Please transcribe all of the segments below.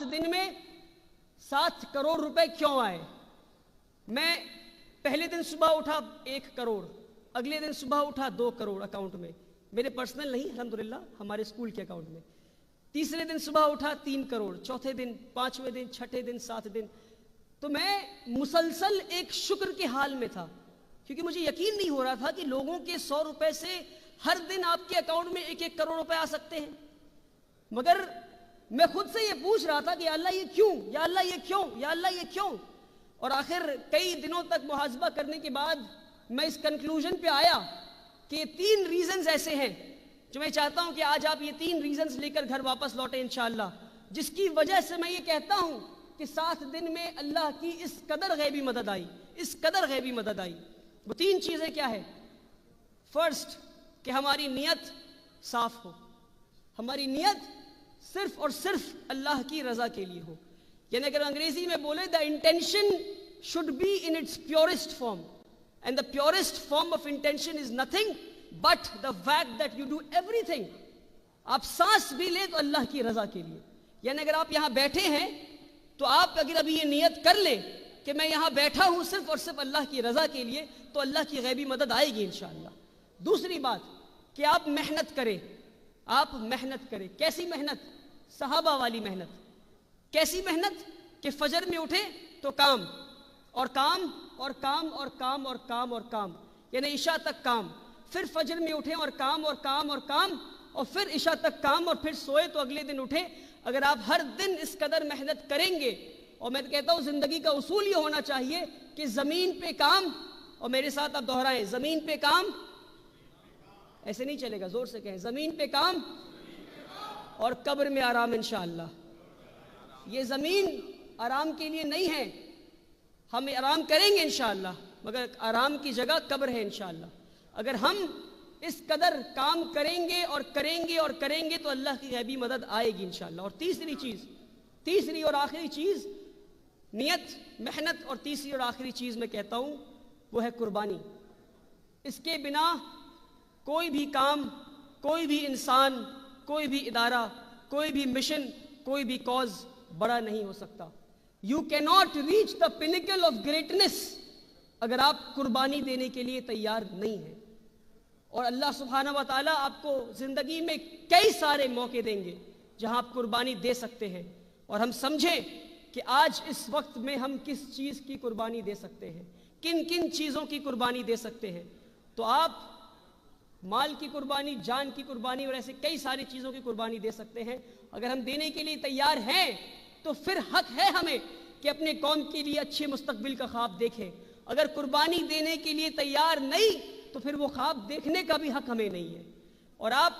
7 دن میں 7 کروڑ روپے کیوں آئے؟ میں پہلے دن صبح اٹھا 1 کروڑ، اگلے دن صبح اٹھا 2 کروڑ اکاؤنٹ میں، میرے پرسنل نہیں، الحمدللہ ہمارے اسکول کے اکاؤنٹ میں۔ تیسرے دن صبح اٹھا 3 کروڑ، چوتھے دن، 5ویں دن، چھٹے دن، 7 دن۔ تو میں مسلسل ایک شکر کے حال میں تھا، کیونکہ مجھے یقین نہیں ہو رہا تھا کہ لوگوں کے 100 روپے سے ہر دن آپ کے اکاؤنٹ میں 1 کروڑ روپے آ سکتے ہیں۔ مگر میں خود سے یہ پوچھ رہا تھا کہ یا اللہ یہ کیوں، یا اللہ یہ کیوں، یا اللہ یہ کیوں؟ اور آخر کئی دنوں تک محاسبہ کرنے کے بعد میں اس کنکلوژن پہ آیا کہ یہ 3 ریزنز ایسے ہیں جو میں چاہتا ہوں کہ آج آپ یہ 3 ریزنز لے کر گھر واپس لوٹیں انشاءاللہ، جس کی وجہ سے میں یہ کہتا ہوں کہ 7 دن میں اللہ کی اس قدر غیبی مدد آئی، اس قدر غیبی مدد آئی۔ وہ 3 چیزیں کیا ہے؟ فرسٹ، کہ ہماری نیت صاف ہو، ہماری نیت صرف اور صرف اللہ کی رضا کے لیے ہو، یعنی اگر انگریزی میں بولے the intention should be in its purest form, and the purest form of intention is nothing but the fact that you do everything۔ آپ سانس بھی لیں تو اللہ کی رضا کے لیے، یعنی اگر آپ یہاں بیٹھے ہیں تو آپ اگر ابھی یہ نیت کر لیں کہ میں یہاں بیٹھا ہوں صرف اور صرف اللہ کی رضا کے لیے، تو اللہ کی غیبی مدد آئے گی انشاءاللہ۔ دوسری بات کہ آپ محنت کریں، آپ محنت کریں۔ کیسی محنت؟ صحابہ والی محنت۔ کیسی محنت؟ کہ فجر میں اٹھے تو کام اور کام اور کام اور کام اور کام اور کام، یعنی عشاء تک کام، پھر فجر میں اٹھیں اور کام اور کام اور کام، اور پھر عشاء تک کام، اور پھر سوئے تو اگلے دن اٹھے۔ اگر آپ ہر دن اس قدر محنت کریں گے، اور میں کہتا ہوں زندگی کا اصول یہ ہونا چاہیے کہ زمین پہ کام، اور میرے ساتھ آپ دہرائیں، زمین پہ کام، ایسے نہیں چلے گا، زور سے کہیں، زمین پہ کام اور قبر میں آرام انشاءاللہ۔ یہ زمین آرام کے لیے نہیں ہے، ہم آرام کریں گے انشاءاللہ، مگر آرام کی جگہ قبر ہے انشاءاللہ۔ اگر ہم اس قدر کام کریں گے اور کریں گے اور کریں گے تو اللہ کی غیبی مدد آئے گی انشاءاللہ۔ اور تیسری اور آخری چیز، نیت، محنت، اور تیسری اور آخری چیز میں کہتا ہوں وہ ہے قربانی۔ اس کے بنا کوئی بھی کام، کوئی بھی انسان، کوئی بھی ادارہ، کوئی بھی مشن، کوئی بھی کاز بڑا نہیں ہو سکتا۔ You cannot reach the pinnacle of greatness اگر آپ قربانی دینے کے لیے تیار نہیں ہیں۔ اور اللہ سبحانہ و تعالیٰ آپ کو زندگی میں کئی سارے موقع دیں گے جہاں آپ قربانی دے سکتے ہیں، اور ہم سمجھیں کہ آج اس وقت میں ہم کس چیز کی قربانی دے سکتے ہیں، کن کن چیزوں کی قربانی دے سکتے ہیں۔ تو آپ مال کی قربانی، جان کی قربانی، اور ایسے کئی ساری چیزوں کی قربانی دے سکتے ہیں۔ اگر ہم دینے کے لیے تیار ہیں تو پھر حق ہے ہمیں کہ اپنے قوم کے لیے اچھے مستقبل کا خواب دیکھیں۔ اگر قربانی دینے کے لیے تیار نہیں تو پھر وہ خواب دیکھنے کا بھی حق ہمیں نہیں ہے۔ اور آپ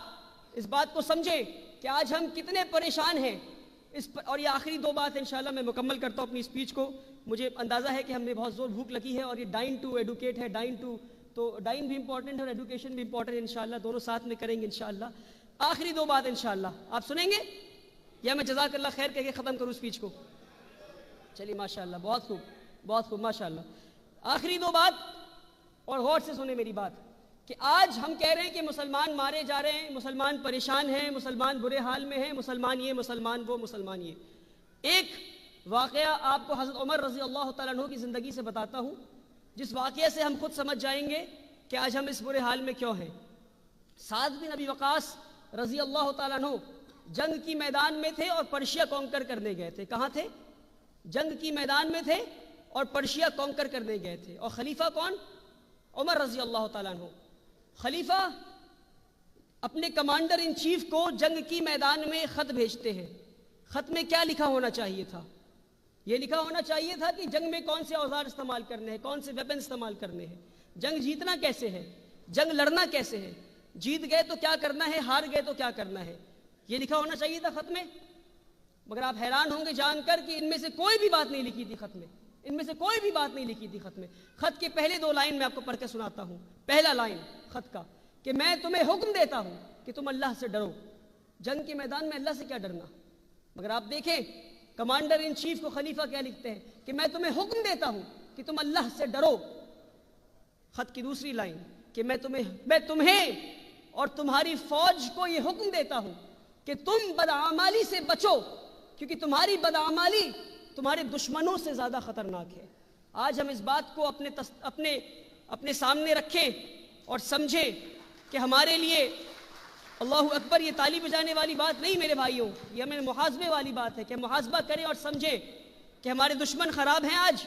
اس بات کو سمجھیں کہ آج ہم کتنے پریشان ہیں اور یہ آخری 2 بات انشاءاللہ میں مکمل کرتا ہوں اپنی اسپیچ کو۔ مجھے اندازہ ہے کہ ہم نے بہت زور بھوک لگی ہے، اور یہ ڈائن ٹو ایڈوکیٹ ہے، تو ڈائن بھی امپورٹنٹ ہے اور ایڈوکیشن بھی امپورٹنٹ ہے انشاءاللہ، دونوں ساتھ میں کریں گے انشاءاللہ۔ آخری 2 بات انشاءاللہ آپ سنیں گے یا میں جزاک اللہ خیر کہہ کے ختم کروں اسپیچ کو؟ چلیے ماشاءاللہ، بہت خوب، بہت خوب، ماشاءاللہ۔ آخری 2 بات، اور غور سے سنیں میری بات، کہ آج ہم کہہ رہے ہیں کہ مسلمان مارے جا رہے ہیں، مسلمان پریشان ہیں، مسلمان برے حال میں ہیں، مسلمان یہ، مسلمان وہ، مسلمان یہ۔ ایک واقعہ آپ کو حضرت عمر رضی اللہ تعالیٰ عنہ کی زندگی سے بتاتا ہوں، جس واقعے سے ہم خود سمجھ جائیں گے کہ آج ہم اس برے حال میں کیوں ہیں۔ سعد بن ابی وقاص رضی اللہ تعالیٰ عنہ جنگ کی میدان میں تھے اور پرشیا کانکر کرنے گئے تھے۔ کہاں تھے؟ جنگ کی میدان میں تھے اور پرشیا کانکر کرنے گئے تھے۔ اور خلیفہ کون؟ عمر رضی اللہ تعالیٰ عنہ۔ خلیفہ اپنے کمانڈر ان چیف کو جنگ کی میدان میں خط بھیجتے ہیں۔ خط میں کیا لکھا ہونا چاہیے تھا؟ یہ لکھا ہونا چاہیے تھا کہ جنگ میں کون سے اوزار استعمال کرنے ہیں، کون سے ویپن استعمال کرنے ہیں، جنگ جیتنا کیسے ہے، جنگ لڑنا کیسے ہے، جیت گئے تو کیا کرنا ہے، ہار گئے تو کیا کرنا ہے، یہ لکھا ہونا چاہیے تھا خط میں۔ مگر آپ حیران ہوں گے جان کر کہ ان میں سے کوئی بھی بات نہیں لکھی تھی خط میں، ان میں سے کوئی بھی بات نہیں لکھی تھی خط میں۔ خط کے پہلے 2 لائن میں آپ کو پڑھ کے سناتا ہوں۔ پہلا لائن خط کا کہ میں تمہیں حکم دیتا ہوں کہ تم اللہ سے ڈرو۔ جنگ کے میدان میں اللہ سے کیا ڈرنا؟ مگر آپ دیکھیں کمانڈر ان چیف کو خلیفہ کیا لکھتے ہیں کہ میں تمہیں حکم دیتا ہوں کہ تم اللہ سے ڈرو۔ خط کی دوسری لائن کہ میں تمہیں اور تمہاری فوج کو یہ حکم دیتا ہوں کہ تم بدعمالی سے بچو، کیونکہ تمہاری بدعمالی تمہارے دشمنوں سے زیادہ خطرناک ہے۔ آج ہم اس بات کو اپنے سامنے رکھیں اور سمجھیں کہ ہمارے لیے اللہ اکبر یہ تالی بجانے والی بات نہیں میرے بھائیوں، یہ ہمیں محاسبے والی بات ہے کہ محاسبہ کریں اور سمجھیں کہ ہمارے دشمن خراب ہیں، آج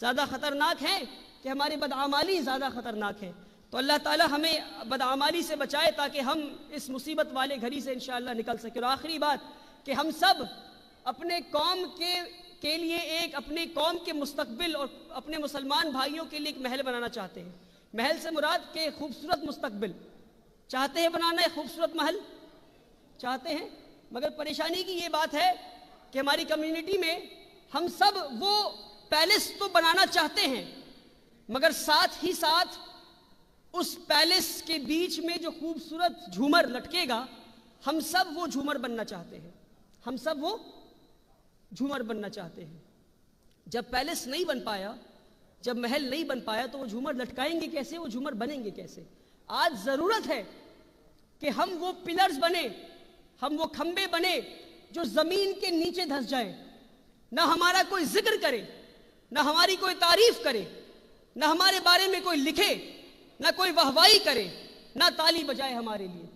زیادہ خطرناک ہیں کہ ہماری بدعمالی زیادہ خطرناک ہے۔ تو اللہ تعالی ہمیں بدعمالی سے بچائے تاکہ ہم اس مصیبت والے گھڑی سے انشاءاللہ نکل سکیں۔ اور آخری بات کہ ہم سب اپنے قوم کے لیے اپنے قوم کے مستقبل اور اپنے مسلمان بھائیوں کے لیے ایک محل بنانا چاہتے ہیں۔ محل سے مراد کہ خوبصورت مستقبل چاہتے ہیں بنانا، ایک خوبصورت محل چاہتے ہیں، مگر پریشانی کی یہ بات ہے کہ ہماری کمیونٹی میں ہم سب وہ پیلس تو بنانا چاہتے ہیں، مگر ساتھ ہی ساتھ اس پیلس کے بیچ میں جو خوبصورت جھومر لٹکے گا، ہم سب وہ جھومر بننا چاہتے ہیں، ہم سب وہ جھومر بننا چاہتے ہیں۔ جب پیلس نہیں بن پایا، جب محل نہیں بن پایا تو وہ جھومر لٹکائیں گے کیسے، وہ جھومر بنیں گے کیسے؟ آج ضرورت ہے کہ ہم وہ پلرز بنیں، ہم وہ کھمبے بنیں جو زمین کے نیچے دھس جائیں، نہ ہمارا کوئی ذکر کرے، نہ ہماری کوئی تعریف کرے، نہ ہمارے بارے میں کوئی لکھے، نہ کوئی واہوائی کرے، نہ تالی بجائے ہمارے لیے۔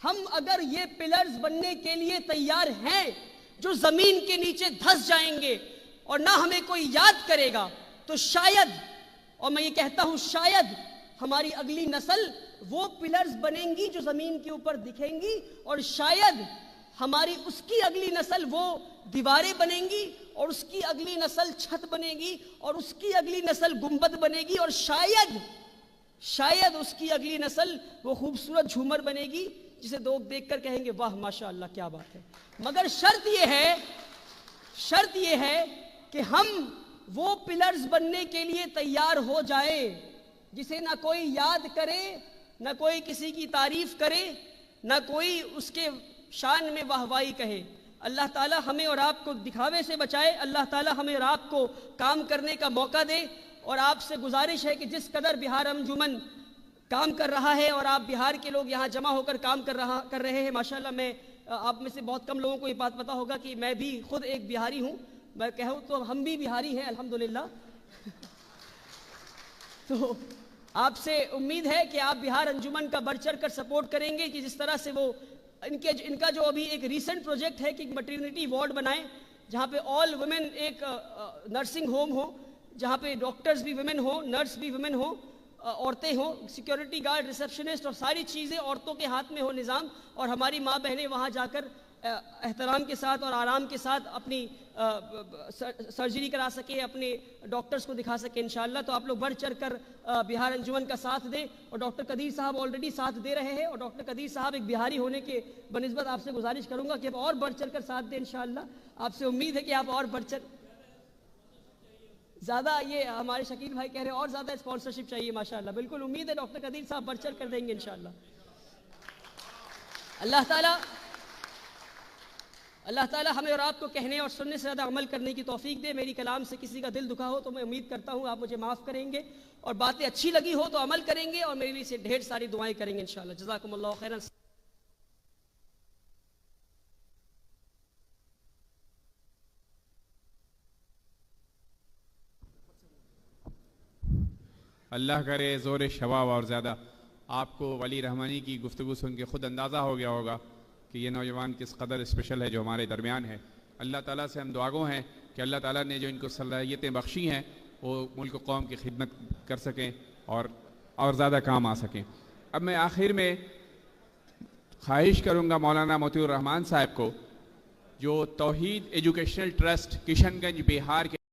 ہم اگر یہ پلرز بننے کے لیے تیار ہیں جو زمین کے نیچے دھس جائیں گے اور نہ ہمیں کوئی یاد کرے گا، تو شاید، اور میں یہ کہتا ہوں شاید، ہماری اگلی نسل وہ پلرز بنیں گی جو زمین کے اوپر دکھیں گی، اور شاید ہماری اس کی اگلی نسل وہ دیواریں بنیں گی، اور اس کی اگلی نسل چھت بنے گی، اور اس کی اگلی نسل گنبد بنے گی، اور شاید اس کی اگلی نسل وہ خوبصورت جھومر بنے گی جسے لوگ دیکھ کر کہیں گے واہ ماشاءاللہ کیا بات ہے۔ مگر شرط یہ ہے کہ ہم وہ پلرز بننے کے لیے تیار ہو جائیں جسے نہ کوئی یاد کرے، نہ کوئی کسی کی تعریف کرے، نہ کوئی اس کے شان میں واہوائی کہے۔ اللہ تعالی ہمیں اور آپ کو دکھاوے سے بچائے، اللہ تعالی ہمیں اور آپ کو کام کرنے کا موقع دے۔ اور آپ سے گزارش ہے کہ جس قدر بہار انجمن کام کر رہا ہے اور آپ بہار کے لوگ یہاں جمع ہو کر کام کر رہے ہیں، ماشاءاللہ میں آپ میں سے بہت کم لوگوں کو یہ بات پتہ ہوگا کہ میں بھی خود ایک بہاری ہوں، میں کہوں تو ہم بھی بہاری ہیں الحمدللہ۔ تو آپ سے امید ہے کہ آپ بہار انجمن کا بڑھ چڑھ کر سپورٹ کریں گے کہ جس طرح سے وہ ان کا جو ابھی ایک ریسنٹ پروجیکٹ ہے کہ ایک میٹرنٹی وارڈ بنائیں جہاں پہ آل ویمن، ایک نرسنگ ہوم ہو جہاں پہ ڈاکٹرز بھی ویمن ہوں، نرس بھی ویمن ہوں، عورتیں ہوں، سیکیورٹی گارڈ، ریسیپشنسٹ، اور ساری چیزیں عورتوں کے ہاتھ میں ہو نظام، اور ہماری ماں بہنیں وہاں جا کر احترام کے ساتھ اور آرام کے ساتھ اپنی سرجری کرا سکیں، اپنے ڈاکٹرز کو دکھا سکیں انشاءاللہ۔ تو آپ لوگ بڑھ چڑھ کر بہار انجمن کا ساتھ دیں، اور ڈاکٹر قدیر صاحب آلریڈی ساتھ دے رہے ہیں، اور ڈاکٹر قدیر صاحب ایک بہاری ہونے کے بنسبت آپ سے گزارش کروں گا کہ آپ اور بڑھ چڑھ کر ساتھ دیں انشاءاللہ۔ آپ سے امید ہے کہ آپ اور بڑھ چڑھ زیادہ، یہ ہمارے شکیل بھائی کہہ رہے ہیں اور زیادہ اسپانسرشپ چاہیے ماشاءاللہ، بالکل امید ہے ڈاکٹر قدیر صاحب بڑھ چڑھ کر دیں گے انشاءاللہ۔ اللہ تعالیٰ ہمیں اور آپ کو کہنے اور سننے سے زیادہ عمل کرنے کی توفیق دے۔ میری کلام سے کسی کا دل دکھا ہو تو میں امید کرتا ہوں آپ مجھے معاف کریں گے، اور باتیں اچھی لگی ہو تو عمل کریں گے، اور میرے لیے سے ڈھیر ساری دعائیں کریں گے انشاءاللہ۔ جزاکم اللہ خیرا۔ اللہ کرے زور شباب اور زیادہ۔ آپ کو ولی رحمانی کی گفتگو سن کے خود اندازہ ہو گیا ہوگا کہ یہ نوجوان کس قدر اسپیشل ہے جو ہمارے درمیان ہے۔ اللہ تعالیٰ سے ہم دعا گو ہیں کہ اللہ تعالیٰ نے جو ان کو صلاحیتیں بخشی ہیں وہ ملک و قوم کی خدمت کر سکیں اور زیادہ کام آ سکیں۔ اب میں آخر میں خواہش کروں گا مولانا موتی الرحمان صاحب کو، جو توحید ایجوکیشنل ٹرسٹ کشن گنج بہار کے